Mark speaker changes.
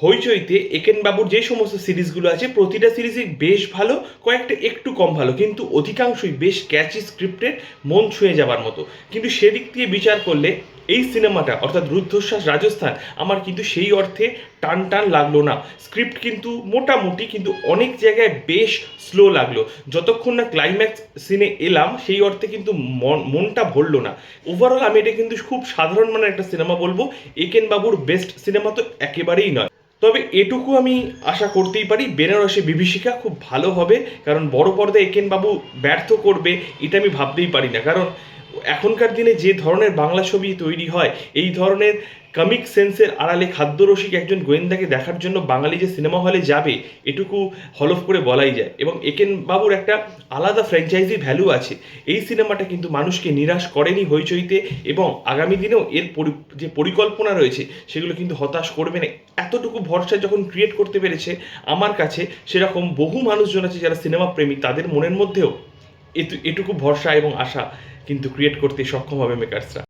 Speaker 1: হইচইতে একেন বাবুর যে সমস্ত সিরিজগুলো আছে প্রতিটা সিরিজই বেশ ভালো, কয়েকটা একটু কম ভালো, কিন্তু অধিকাংশই বেশ ক্যাচি স্ক্রিপ্টেড, মন ছুঁয়ে যাবার মতো। কিন্তু সেদিক দিয়ে বিচার করলে এই সিনেমাটা অর্থাৎ রুদ্ধশ্বাস রাজস্থান আমার কিন্তু সেই অর্থে টান টান লাগলো না। স্ক্রিপ্ট কিন্তু মোটামুটি, কিন্তু অনেক জায়গায় বেশ স্লো লাগলো। যতক্ষণ না ক্লাইম্যাক্স সিনে এলাম সেই অর্থে কিন্তু মনটা ভরলো না। ওভারঅল আমি এটা কিন্তু খুব সাধারণ মানের একটা সিনেমা বলবো। একেন বাবুর বেস্ট সিনেমা তো একেবারেই নয়, তবে এটুকু আমি আশা করতেই পারি বেনারসি বিভীষিকা খুব ভালো হবে। কারণ বড় পর্দায় একেন বাবু ব্যর্থ করবে এটা আমি ভাবতেই পারি না। কারণ এখনকার দিনে যে ধরনের বাংলা ছবি তৈরি হয়, এই ধরনের কমিক সেন্সের আড়ালে খাদ্যরসিক একজন গোয়েন্দাকে দেখার জন্য বাঙালি যে সিনেমা হলে যাবে এটুকু হলফ করে বলাই যায়। এবং একেন বাবুর একটা আলাদা ফ্র্যাঞ্চাইজি ভ্যালু আছে। এই সিনেমাটা কিন্তু মানুষকে নিরাশ করেনি হইচইতে, এবং আগামী দিনেও এর যে পরিকল্পনা রয়েছে সেগুলো কিন্তু হতাশ করবে না। এতটুকু ভরসা যখন ক্রিয়েট করতে পেরেছে আমার কাছে, সেরকম বহু মানুষজন আছে যারা সিনেমা প্রেমী, তাদের মনের মধ্যেও এটুকু ভরসা এবং আশা কিন্তু ক্রিয়েট করতে সক্ষম হবে মেকার্সরা।